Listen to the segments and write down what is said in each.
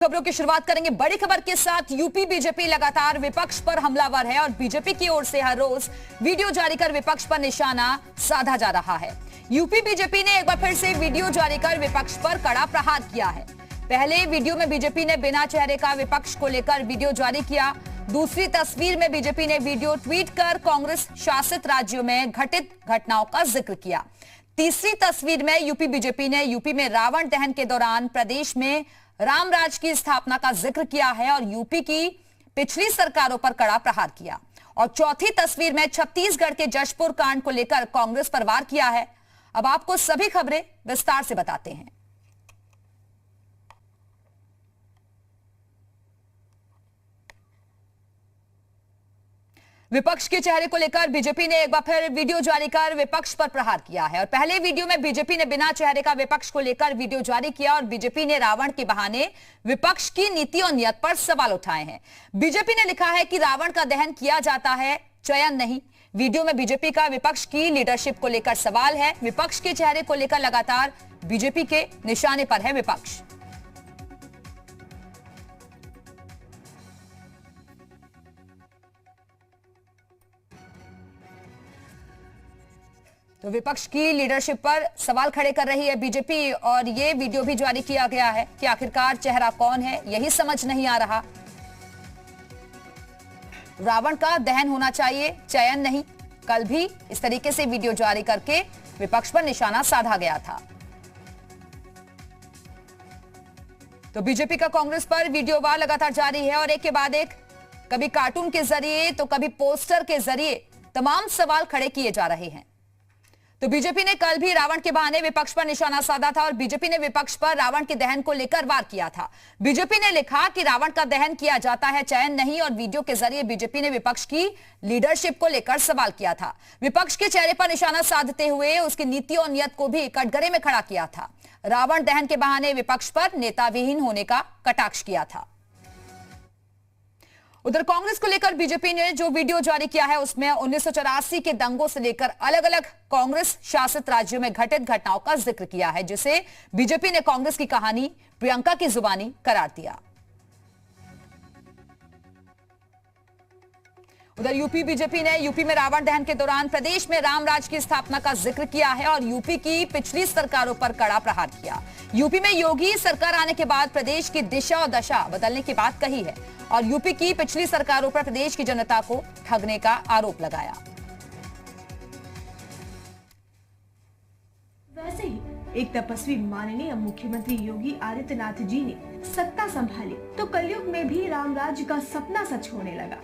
खबरों की शुरुआत करेंगे बड़ी खबर के साथ। यूपी बीजेपी लगातार विपक्ष पर हमलावर है और बीजेपी की ओर से हर रोज वीडियो जारी कर विपक्ष पर निशाना साधा जा रहा है। यूपी बीजेपी ने एक बार फिर से वीडियो जारी कर विपक्ष पर कड़ा प्रहार किया है। पहले वीडियो में बीजेपी ने बिना चेहरे का विपक्ष को लेकर वीडियो जारी किया। दूसरी तस्वीर में बीजेपी ने वीडियो ट्वीट कर कांग्रेस शासित राज्यों में घटित घटनाओं का जिक्र किया। तीसरी तस्वीर में यूपी बीजेपी ने यूपी में रावण दहन के दौरान प्रदेश में रामराज की स्थापना का जिक्र किया है और यूपी की पिछली सरकारों पर कड़ा प्रहार किया। और चौथी तस्वीर में छत्तीसगढ़ के जशपुर कांड को लेकर कांग्रेस पर वार किया है। अब आपको सभी खबरें विस्तार से बताते हैं। विपक्ष के चेहरे को लेकर बीजेपी ने एक बार फिर वीडियो जारी कर विपक्ष पर प्रहार किया है और पहले वीडियो में बीजेपी ने बिना चेहरे का विपक्ष को लेकर वीडियो जारी किया और बीजेपी ने रावण के बहाने विपक्ष की नीति और नियत पर सवाल उठाए हैं। बीजेपी ने लिखा है कि रावण का दहन किया जाता है, चयन नहीं। वीडियो में बीजेपी का विपक्ष की लीडरशिप को लेकर सवाल है। विपक्ष के चेहरे को लेकर लगातार बीजेपी के निशाने पर है विपक्ष। तो विपक्ष की लीडरशिप पर सवाल खड़े कर रही है बीजेपी और ये वीडियो भी जारी किया गया है कि आखिरकार चेहरा कौन है, यही समझ नहीं आ रहा। रावण का दहन होना चाहिए, चयन नहीं। कल भी इस तरीके से वीडियो जारी करके विपक्ष पर निशाना साधा गया था। तो बीजेपी का कांग्रेस पर वीडियो वार लगातार जारी है और एक के बाद एक, कभी कार्टून के जरिए तो कभी पोस्टर के जरिए तमाम सवाल खड़े किए जा रहे हैं। तो बीजेपी ने कल भी रावण के बहाने विपक्ष पर निशाना साधा था और बीजेपी ने विपक्ष पर रावण के दहन को लेकर वार किया था। बीजेपी ने लिखा कि रावण का दहन किया जाता है, चयन नहीं। और वीडियो के जरिए बीजेपी ने विपक्ष की लीडरशिप को लेकर सवाल किया था। विपक्ष के चेहरे पर निशाना साधते हुए उसकी नीति और नियत को भी कटघरे में खड़ा किया था। रावण दहन के बहाने विपक्ष पर नेता विहीन होने का कटाक्ष किया था। उधर कांग्रेस को लेकर बीजेपी ने जो वीडियो जारी किया है उसमें 1984 के दंगों से लेकर अलग अलग कांग्रेस शासित राज्यों में घटित घटनाओं का जिक्र किया है, जिसे बीजेपी ने कांग्रेस की कहानी प्रियंका की जुबानी करार दिया। उधर यूपी बीजेपी ने यूपी में रावण दहन के दौरान प्रदेश में रामराज की स्थापना का जिक्र किया है और यूपी की पिछली सरकारों पर कड़ा प्रहार किया। यूपी में योगी सरकार आने के बाद प्रदेश की दिशा और दशा बदलने की बात कही है और यूपी की पिछली सरकारों पर प्रदेश की जनता को ठगने का आरोप लगाया। वैसे ही एक तपस्वी माननीय मुख्यमंत्री योगी आदित्यनाथ जी ने सत्ता संभाली तो कलयुग में भी राम राज्य का सपना सच होने लगा।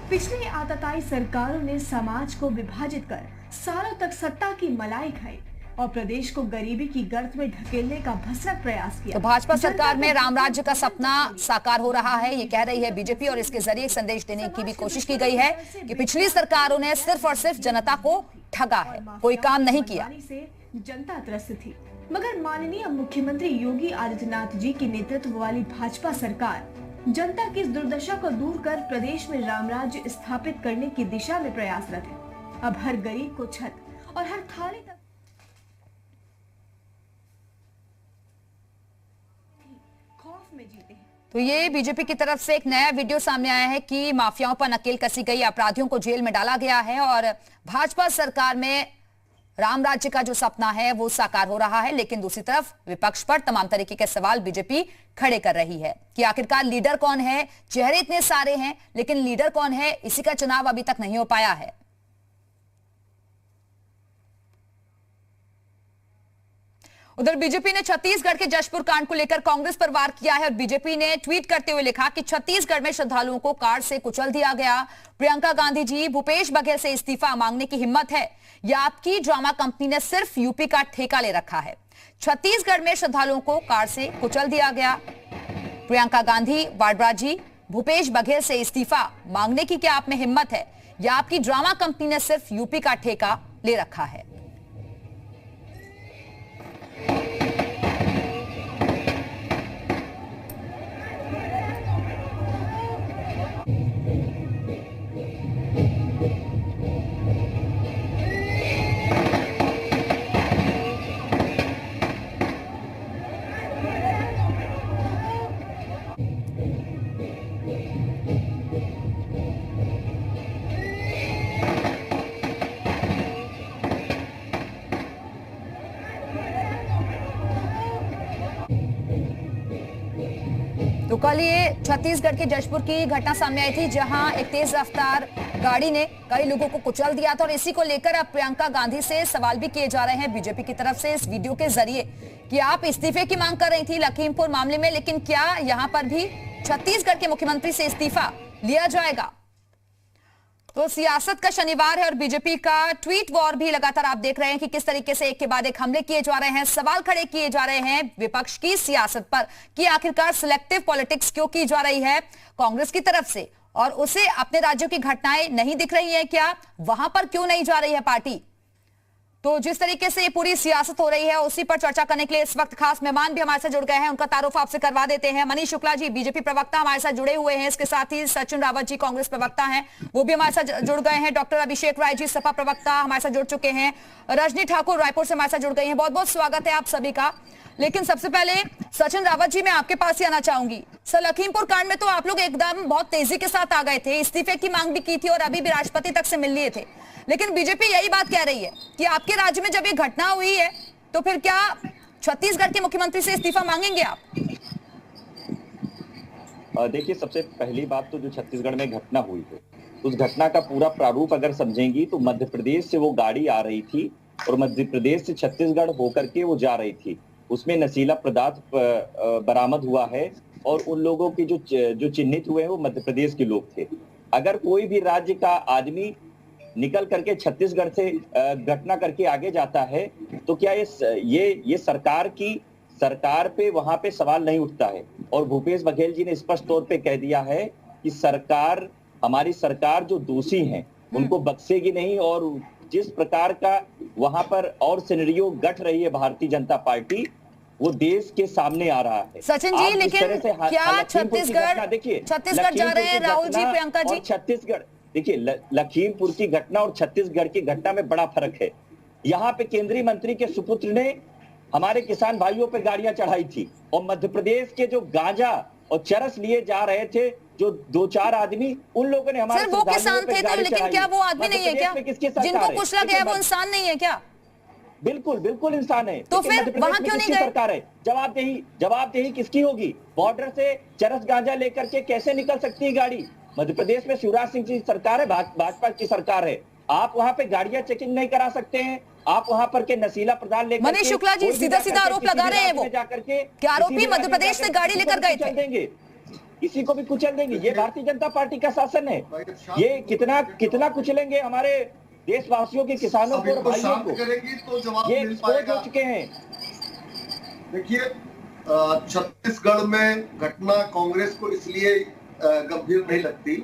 पिछली आतताई सरकारों ने समाज को विभाजित कर सालों तक सत्ता की मलाई खाई और प्रदेश को गरीबी की गर्त में ढकेलने का भसरक प्रयास किया। तो भाजपा सरकार में राम राज्य का सपना साकार हो रहा है, ये कह रही है बीजेपी और इसके जरिए एक संदेश देने की भी कोशिश की गई है कि पिछली सरकारों ने सिर्फ और सिर्फ जनता को ठगा है, कोई काम नहीं किया। जनता त्रस्त थी, मगर माननीय मुख्यमंत्री योगी आदित्यनाथ जी के नेतृत्व वाली भाजपा सरकार जनता की इस दुर्दशा को दूर कर प्रदेश में राम राज्य स्थापित करने की दिशा में प्रयासरत है। अब हर गरीब को छत और हर थाली तक खौफ में जीते हैं। तो ये बीजेपी की तरफ से एक नया वीडियो सामने आया है कि माफियाओं पर नकेल कसी गई, अपराधियों को जेल में डाला गया है और भाजपा सरकार में राम राज्य का जो सपना है वो साकार हो रहा है। लेकिन दूसरी तरफ विपक्ष पर तमाम तरीके के सवाल बीजेपी खड़े कर रही है कि आखिरकार लीडर कौन है। चेहरे इतने सारे हैं लेकिन लीडर कौन है, इसी का चुनाव अभी तक नहीं हो पाया है। उधर बीजेपी ने छत्तीसगढ़ के जशपुर कांड को लेकर कांग्रेस पर वार किया है और बीजेपी ने ट्वीट करते हुए लिखा कि छत्तीसगढ़ में श्रद्धालुओं को कार से कुचल दिया गया। प्रियंका गांधी जी, भूपेश बघेल से इस्तीफा मांगने की हिम्मत है या आपकी ड्रामा कंपनी ने सिर्फ यूपी का ठेका ले रखा है। छत्तीसगढ़ में श्रद्धालुओं को कार से कुचल दिया गया। प्रियंका गांधी वाड्रा जी, भूपेश बघेल से इस्तीफा मांगने की क्या आप में हिम्मत है या आपकी ड्रामा कंपनी ने सिर्फ यूपी का ठेका ले रखा है। तो कल ये छत्तीसगढ़ के जशपुर की घटना सामने आई थी, जहां एक तेज रफ्तार गाड़ी ने कई लोगों को कुचल दिया था और इसी को लेकर अब प्रियंका गांधी से सवाल भी किए जा रहे हैं बीजेपी की तरफ से इस वीडियो के जरिए कि आप इस्तीफे की मांग कर रही थी लखीमपुर मामले में, लेकिन क्या यहां पर भी छत्तीसगढ़ के मुख्यमंत्री से इस्तीफा लिया जाएगा? तो सियासत का शनिवार है और बीजेपी का ट्वीट वॉर भी लगातार आप देख रहे हैं कि किस तरीके से एक के बाद एक हमले किए जा रहे हैं, सवाल खड़े किए जा रहे हैं विपक्ष की सियासत पर कि आखिरकार सिलेक्टिव पॉलिटिक्स क्यों की जा रही है कांग्रेस की तरफ से, और उसे अपने राज्यों की घटनाएं नहीं दिख रही है क्या, वहां पर क्यों नहीं जा रही है पार्टी। तो जिस तरीके से ये पूरी सियासत हो रही है उसी पर चर्चा करने के लिए इस वक्त खास मेहमान भी हमारे साथ जुड़ गए हैं, उनका तारुफ आपसे करवा देते हैं। मनीष शुक्ला जी बीजेपी प्रवक्ता हमारे साथ जुड़े हुए हैं, इसके साथ ही सचिन रावत जी कांग्रेस प्रवक्ता हैं, वो भी हमारे साथ जुड़ गए हैं। डॉक्टर अभिषेक राय जी सपा प्रवक्ता हमारे साथ जुड़ चुके हैं। रजनी ठाकुर रायपुर से हमारे साथ जुड़ गई हैं। बहुत बहुत स्वागत है आप सभी का। लेकिन सबसे पहले सचिन रावत जी मैं आपके पास ही आना चाहूंगी। सर, लखीमपुर कांड में तो आप लोग एकदम बहुत तेजी के साथ आ गए थे, इस्तीफे की मांग भी की थी और अभी भी राष्ट्रपति तक से मिल लिए थे, लेकिन बीजेपी यही बात कह रही है कि आपके राज्य में जब ये घटना हुई है तो फिर क्या छत्तीसगढ़ के मुख्यमंत्री से इस्तीफा मांगेंगे आप? देखिए, सबसे पहली बात तो जो छत्तीसगढ़ में घटना हुई है उस घटना का पूरा प्रारूप अगर समझेंगी तो मध्य प्रदेश से वो गाड़ी आ रही थी और मध्य प्रदेश से छत्तीसगढ़ होकर के वो जा रही थी। उसमें नशीला पदार्थ बरामद हुआ है और उन लोगों की जो चिन्हित हुए हैं वो मध्य प्रदेश के लोग थे। अगर कोई भी राज्य का आदमी निकल करके छत्तीसगढ़ से घटना करके आगे जाता है तो क्या ये सरकार पे वहां पे सवाल नहीं उठता है। और भूपेश बघेल जी ने स्पष्ट तौर पे कह दिया है कि हमारी सरकार जो दोषी हैं उनको बख्शेगी नहीं, और जिस प्रकार का वहां पर और सिनेरियो गठ रही है भारतीय जनता पार्टी वो देश के सामने आ रहा है। सचिन जी, लेकिन क्या छत्तीसगढ़ जा रहे हैं राहुल जी, प्रियंका जी? छत्तीसगढ़ देखिए, लखीमपुर की घटना और छत्तीसगढ़ की घटना में बड़ा फर्क है। यहाँ पे केंद्रीय मंत्री के सुपुत्र ने हमारे किसान भाइयों पे गाड़ियां चढ़ाई थी और मध्य प्रदेश के जो गांजा और चरस लिए जा रहे थे जो 2-4 आदमी, उन लोगों ने हमारे वो किसान थे तो, लेकिन क्या वो आदमी नहीं है क्या जिनको कुचला गया, वो इंसान नहीं है क्या? बिल्कुल बिल्कुल इंसान है। तो फिर वहां क्यों नहीं गए? सरकार है, जवाबदेही किसकी होगी? बॉर्डर से चरस गांजा लेकर के कैसे निकल सकती है गाड़ी? मध्य प्रदेश में शिवराज सिंह की सरकार है, भाजपा की सरकार है। आप वहां पे गाड़ियां चेकिंग नहीं करा सकते हैं, आप वहां पर के नशीला पदार्थ लेकर मनीष शुक्ला जी सीधा आरोप लगा रहे हैं वो कि आरोपी मध्य प्रदेश से गाड़ी लेकर गए थे, किसी को भी कुचल देंगे। ये भारतीय जनता पार्टी का शासन है। ये कितना कुचलेंगे हमारे देशवासियों के किसानों को और भाइयों को, ये एक्सपोज हो चुके हैं। देखिए, छत्तीसगढ़ में घटना कांग्रेस को इसलिए गंभीर नहीं लगती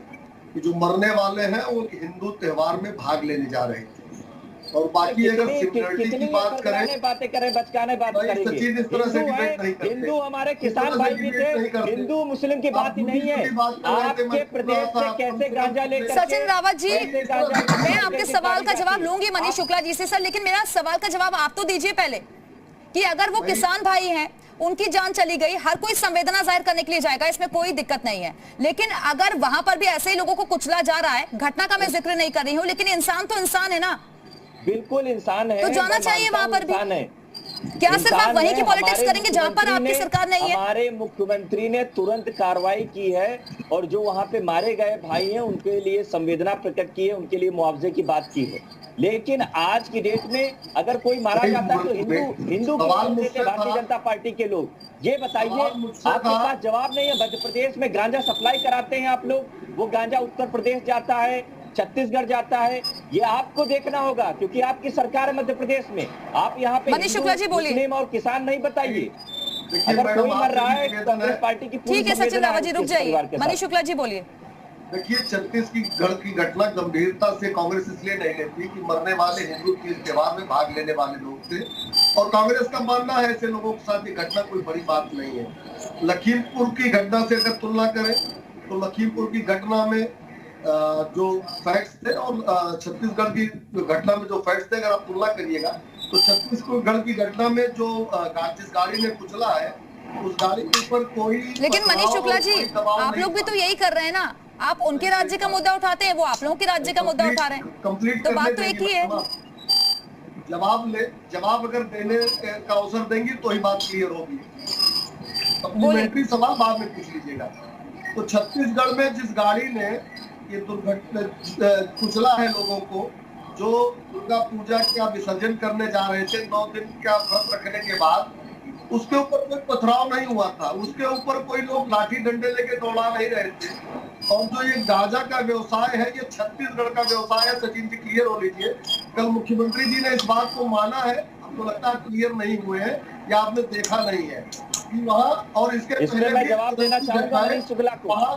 कि जो मरने वाले हैं वो हिंदू त्योहार में भाग लेने जा रहे थे, और बाकी अगर सिक्योरिटी की बात करें, बातें करें, बचकाने बात करेंगे। हिंदू हमारे किसान भाई भी थे, हिंदू मुस्लिम की बात ही नहीं है। आपके प्रदेश से कैसे गांजा लेकर? सचिन रावत जी, मैं आपके सवाल का जवाब लूंगी मनीष शुक्ला जी से सर, लेकिन मेरा सवाल का जवाब आप तो दीजिए पहले कि अगर वो किसान भाई हैं, उनकी जान चली गई, हर कोई संवेदना जाहिर करने के लिए जाएगा, इसमें कोई दिक्कत नहीं है, लेकिन अगर वहां पर भी ऐसे ही लोगों को कुचला जा रहा है, घटना का मैं जिक्र नहीं कर रही हूँ, लेकिन इंसान तो इंसान है ना। बिल्कुल इंसान है, तो जाना चाहिए वहां पर भी। क्या सिर्फ आप वहीं की पॉलिटिक्स करेंगे जहां पर आपकी सरकार नहीं है? हमारे मुख्यमंत्री ने तुरंत कार्रवाई की है और जो वहां पे मारे गए भाई हैं उनके लिए संवेदना प्रकट की है, उनके लिए मुआवजे की बात की है। लेकिन आज की डेट में अगर कोई मारा जाता है तो हिंदू भारतीय जनता पार्टी के लोग, ये बताइए आपके पास जवाब नहीं है। मध्य प्रदेश में गांजा सप्लाई कराते हैं आप लोग, वो गांजा उत्तर प्रदेश जाता है, छत्तीसगढ़ जाता है, ये आपको देखना होगा क्योंकि आपकी सरकार है मध्य प्रदेश में। आप यहाँ पे मनीष शुक्ला जी बोलिए, मुस्लिम और किसान नहीं बताइए। अगर कोई मर रहा है कांग्रेस पार्टी की, ठीक है सचिन रावत जी रुक जाइए, मनीष शुक्ला जी बोलिए। देखिए, छत्तीसगढ़ की घटना गंभीरता से कांग्रेस इसलिए नहीं लेती कि मरने वाले हिंदू के त्योहार में भाग लेने वाले लोग थे, और कांग्रेस का मानना है ऐसे लोगों के साथ ये घटना कोई बड़ी बात नहीं है। लखीमपुर की घटना से अगर तुलना करें तो लखीमपुर की घटना में जो फैक्ट्स थे और छत्तीसगढ़ की घटना में जो फैक्ट्स थे, अगर आप तुलना करिएगा तो छत्तीसगढ़ की घटना में जो जिस गाड़ी ने कुचला है उस गाड़ी के ऊपर कोई, लेकिन मनीष शुक्ला जी आप लोग भी तो यही कर रहे हैं ना, आप उनके राज्य का मुद्दा उठाते हैं, वो आप लोगों के राज्य का मुद्दा उठा रहे हैं, तो बात तो एक ही है। जवाब अगर देने का अवसर देंगी तो ही बात क्लियर होगी। सप्लीमेंट्री सवाल बाद में पूछ लीजिएगा। तो छत्तीसगढ़ में जिस गाड़ी ने ये दुर्घटना कुचला है लोगों को, जो दुर्गा पूजा का विसर्जन करने जा रहे थे 9 दिन का व्रत रखने के बाद, उसके ऊपर कोई पथराव नहीं हुआ था, उसके ऊपर कोई लोग लाठी डंडे लेके दौड़ा नहीं रहे थे। और जो ये गांजा का व्यवसाय है, ये छत्तीसगढ़ का व्यवसाय है। सचिन जी क्लियर हो लीजिए, कल मुख्यमंत्री जी ने इस बात को माना है, आपको लगता है क्लियर नहीं हुए हैं या आपने देखा नहीं है कि वहाँ, और इसके इसमें मैं जवाब देना चाहूंगा मनीष शुक्ला को। वहाँ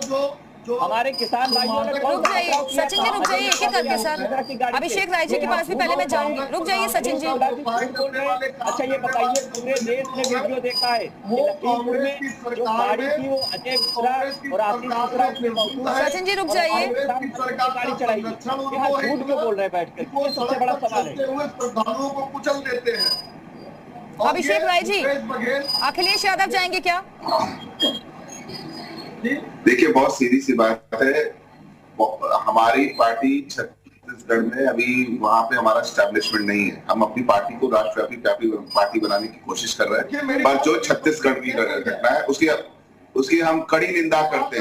जो हमारे किसान भाइयों ने रुक जाइए सचिन जी, रुक जाइए एक एक करके सर। अभिषेक राय जी के पास भी पहले मैं जाऊंगी, रुक जाइए सचिन जी। अच्छा ये बताइए, पूरे देश ने वीडियो देखा है लखीमपुर में जो गाड़ी थी वो अजय मिश्रा और आशीष मिश्रा उसमें मौजूद है। सचिन जी रुक जाइए। गाड़ी चढ़ाई झूठ क्यों बोल रहे हैं बैठ कर, ये सबसे बड़ा सवाल है। श्रद्धालुओं को कुचल देते हैं। अभिषेक राय जी, अखिलेश यादव जाएंगे क्या? देखिए बहुत सीधी सी बात है, हमारी पार्टी छत्तीसगढ़ में अभी वहां पे हमारा एस्टैब्लिशमेंट नहीं है। हम अपनी पार्टी को राष्ट्रव्यापी पार्टी बनाने की कोशिश कर रहे हैं, पर जो छत्तीसगढ़ की घटना है उसकी हम कड़ी निंदा करते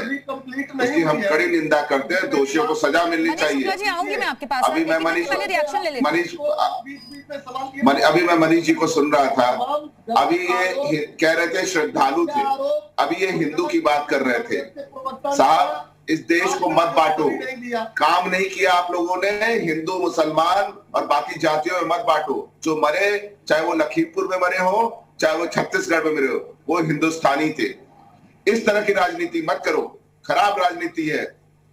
हैं, दोषियों को सजा मिलनी चाहिए। आऊंगी मैं आपके पास, अभी मैं मनीष जी को सुन रहा था, अभी ये कह रहे थे श्रद्धालु थे, अभी ये हिंदू की बात कर रहे थे। साहब इस देश को मत बांटो, काम नहीं किया आप लोगों ने, हिंदू मुसलमान और बाकी जातियों में मत बांटो। जो मरे, चाहे वो लखीमपुर में मरे हो, चाहे वो छत्तीसगढ़ में मरे हो, वो हिंदुस्तानी थे। इस तरह की राजनीति मत करो, खराब राजनीति है।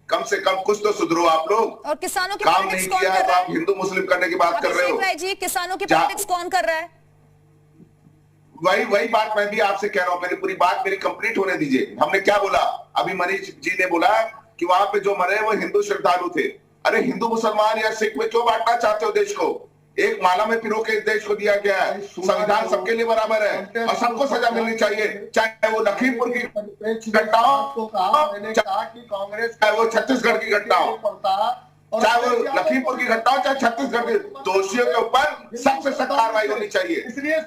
कम से कम कुछ तो सुधरो आप लोग। और किसानों की काम नहीं किया है तो आप हिंदू मुस्लिम करने की बात कर रहे हो। जी किसानों की पॉलिटिक्स कौन कर रहा है? वही बात मैं भी आपसे कह रहा हूँ, मेरी पूरी बात मेरी कंप्लीट होने दीजिए। हमने क्या बोला, अभी मनीष जी ने बोला कि वहां पे जो मरे वो हिंदू श्रद्धालु थे। अरे हिंदू मुसलमान या सिख में क्यों बांटना चाहते हो देश को? एक माला में पिरो के देश को दिया गया है। संविधान सबके लिए बराबर है और सबको सजा मिलनी चाहिए, चाहे वो लखीमपुर की घटना हो, चाहे वो छत्तीसगढ़ की घटना हो, चाहे वो लखीमपुर की घटना हो, चाहे छत्तीसगढ़ के दोषियों के ऊपर सबसे सख्त कार्रवाई होनी चाहिए।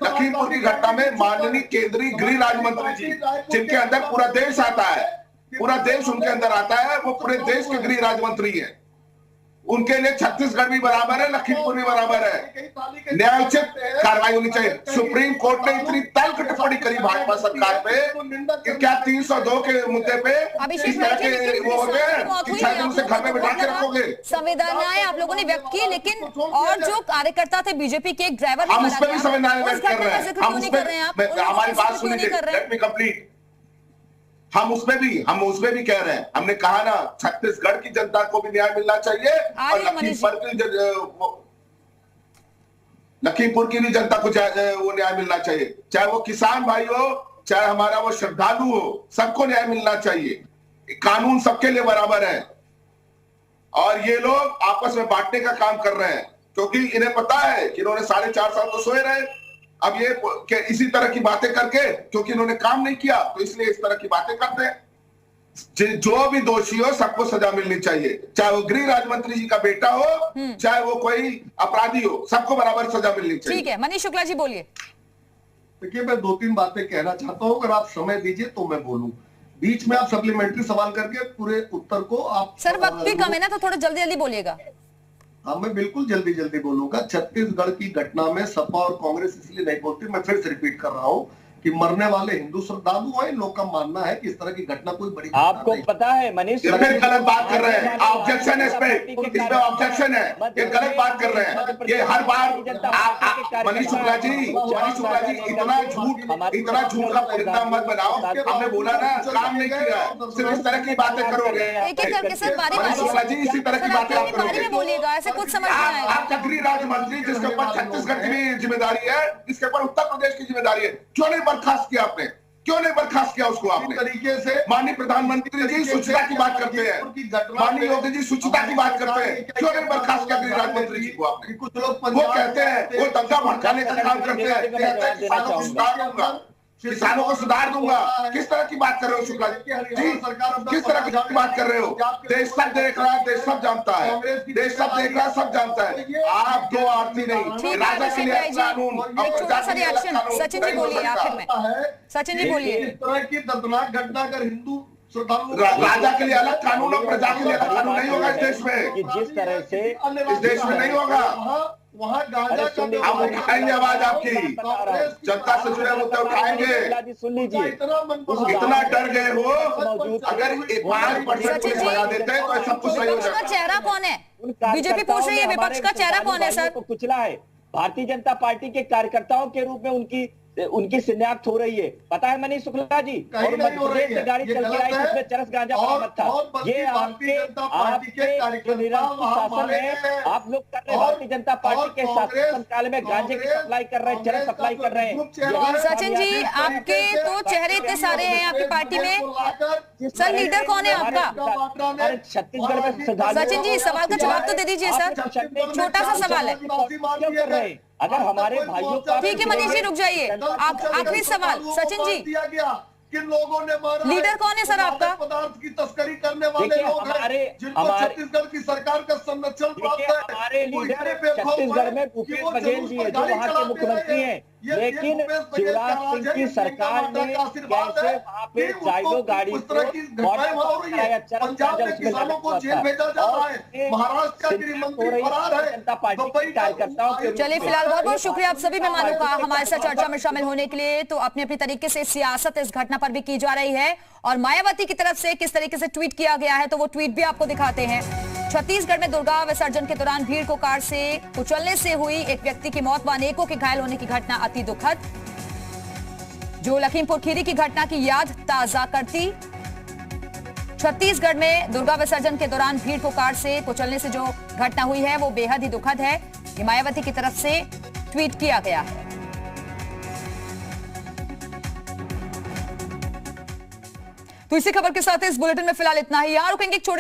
लखीमपुर की घटना में माननीय केंद्रीय गृह राज्य मंत्री जी, जिनके अंदर पूरा देश आता है, पूरा देश उनके अंदर आता है, वो पूरे देश के गृह राज्य मंत्री है। उनके लिए छत्तीसगढ़ भी बराबर है, लखीमपुर भी बराबर है। न्यायोचित कार्रवाई होनी चाहिए। सुप्रीम कोर्ट ने इतनी तल्ख टिप्पणी करी भाजपा सरकार पे कि क्या 302 के मुद्दे पे इस तरह के वो हो गए, शायद उनसे घर में बिठा के रखोगे। संवेदनाएं आप लोगों ने व्यक्त की, लेकिन और जो कार्यकर्ता थे बीजेपी के, एक ड्राइवर, हम उस पर भी संवेदनाएं व्यक्त कर रहे हैं। हमारी बात सुनिए, लेट मी कंप्लीट। हम उसमें भी कह रहे हैं, हमने कहा ना छत्तीसगढ़ की जनता को भी न्याय मिलना चाहिए और लखीमपुर की भी जनता को वो न्याय मिलना चाहिए। चाहे वो किसान भाई हो, चाहे हमारा वो श्रद्धालु हो, सबको न्याय मिलना चाहिए। कानून सबके लिए बराबर है और ये लोग आपस में बांटने का काम कर रहे हैं, क्योंकि इन्हें पता है कि इन्होंने 4.5 साल तो सोए रहे। अब ये इसी तरह की बातें करके, क्योंकि इन्होंने काम नहीं किया तो इसलिए इस तरह की बातें करते हैं। जो भी दोषी हो सबको सजा मिलनी चाहिए, चाहे वो गृह राज्य मंत्री जी का बेटा हो, चाहे वो कोई अपराधी हो, सबको बराबर सजा मिलनी चाहिए। ठीक है, मनीष शुक्ला जी बोलिए। देखिए मैं 2-3 बातें कहना चाहता हूँ, अगर आप समय दीजिए तो मैं बोलूं। बीच में आप सप्लीमेंट्री सवाल करके पूरे उत्तर को आप, सर वक्त भी कम है ना, तो थोड़ा जल्दी जल्दी बोलिएगा। हाँ मैं बिल्कुल जल्दी बोलूंगा। छत्तीसगढ़ की घटना में सपा और कांग्रेस इसलिए नहीं बोलती, मैं फिर से रिपीट कर रहा हूँ कि मरने वाले हिंदू श्रद्धालु हैं। लोग का मानना है कि इस तरह की घटना कोई बड़ी आपको पता है मनीष, ये फिर गलत बात कर रहे हैं। ऑब्जेक्शन है इस पे ऑब्जेक्शन है, ये गलत बात कर रहे हैं। ये हर बार मनीष शुक्ला जी इतना झूठ का परिणाम मत बनाओ। हमने बोला ना काम नहीं किया, सिर्फ इस तरह की बातें करोगे। मनीष शुक्ला जी इसी तरह की बातें आप करोगे, बोलिएगा, ऐसे कुछ समझ नहीं आएगा। आपका गृह राज्य मंत्री जिसके ऊपर छत्तीसगढ़ की भी जिम्मेदारी है, इसके ऊपर उत्तर प्रदेश की जिम्मेदारी है, क्यों नहीं बर्खास्त किया आपने? क्यों नहीं बर्खास्त किया उसको आपने? तरीके से माननीय प्रधानमंत्री जी स्वच्छता की बात करते हैं, माननीय योगी जी स्वच्छता की बात करते हैं, क्यों नहीं बर्खास्त किया गृह राज्य मंत्री जी को आपने? कुछ लोग वो कहते हैं, वो दंगा भड़काने का काम करते हैं, कहते हैं किसानों को सुधार दूंगा। किसानों को सुधार दूंगा। किस तरह की बात कर रहे हो शुक्ला जी? किस तरह की बात कर रहे हो? देश सब देख रहा है, देश सब जानता है, देश सब देख रहा है, सब जानता है। आप दो आरती नहीं, राजा के लिए कानून, एक छोटा सा रिएक्शन सचिन जी बोलिए आखिर में। सचिन जी बोलिए। इस तरह की दर्दनाक घटना अगर हिंदू राजा के लिए अलग कानून और प्रजा के लिए अलग कानून नहीं होगा इस देश में। कि जिस तरह से इस देश में नहीं होगा। वहाँ गांजा का हम उठाएंगे आवाज आपकी, जनता से जुड़े मुद्दे उठाएंगे। सुन लीजिए, इतना डर गए हो, अगर 5% पुलिस लगा देते हैं तो सब कुछ सही हो विपक्ष का जाएगा। चेहरा कौन है? बीजेपी पूछ रही है विपक्ष का चेहरा कौन है सर? को कुचला है। भारतीय जनता पार्टी के कार्यकर्ताओं के रूप में उनकी शिनाख्त हो रही है। पता है मनीष शुक्ला जी? और मध्य प्रदेश से गाड़ी चल के आई जिसमें चरस गांजा बरामद था। ये आपके जो निरंकुश शासन है, आप लोग कर रहे भारतीय जनता पार्टी के शासन काल में गांजे की सप्लाई कर रहे हैं, चरस सप्लाई कर रहे हैं। सचिन जी, आपके तो चेहरे इतने सारे हैं आपकी पार्टी में, सर लीडर कौन है आपका? छत्तीसगढ़ में सचिन जी, सवाल का जवाब तो दे दीजिए सर, छोटा सा सवाल है। अगर हमारे भाइयों का ठीक है मनीष जी, रुक जाइए। आखिरी सवाल सचिन जी, दिया गया किन लोगों ने मारा? लीडर कौन है सर आपका? पदार्थ की तस्करी करने वाले लोग हैं जिनको छत्तीसगढ़ की सरकार का संरक्षण प्राप्त है। हमारे लीडर छत्तीसगढ़ में भूपेश बघेल जी है जो वहाँ के मुख्यमंत्री हैं, लेकिन शिवराज सिंह की सरकार ने कैसे वहाँ पे जाइलो गाड़ी पंजाब में किसानों को जेल भेजा जा रहा है, महाराष्ट्र का गृहमंत्री फरार है, जनता पार्टी के कार्यकर्ताओं के। चलिए फिलहाल बहुत बहुत शुक्रिया आप सभी मेहमानों का हमारे साथ चर्चा में शामिल होने के लिए। तो अपने अपने तरीके से सियासत इस घटना पर भी की जा रही है और मायावती की तरफ से किस तरीके से ट्वीट किया गया है तो वो ट्वीट भी आपको दिखाते हैं। छत्तीसगढ़ में दुर्गा विसर्जन के दौरान भीड़ को कार से कुचलने से हुई एक व्यक्ति की मौत व अनेकों के घायल होने की घटना अति दुखद, जो लखीमपुर खीरी की घटना की याद ताजा करती। छत्तीसगढ़ में दुर्गा विसर्जन के दौरान भीड़ को कार से कुचलने से जो घटना हुई है वो बेहद ही दुखद है। ये मायावती की तरफ से ट्वीट किया गया है। तो इसी खबर के साथ इस बुलेटिन में फिलहाल इतना ही। यहां रुकेंगे एक छोटे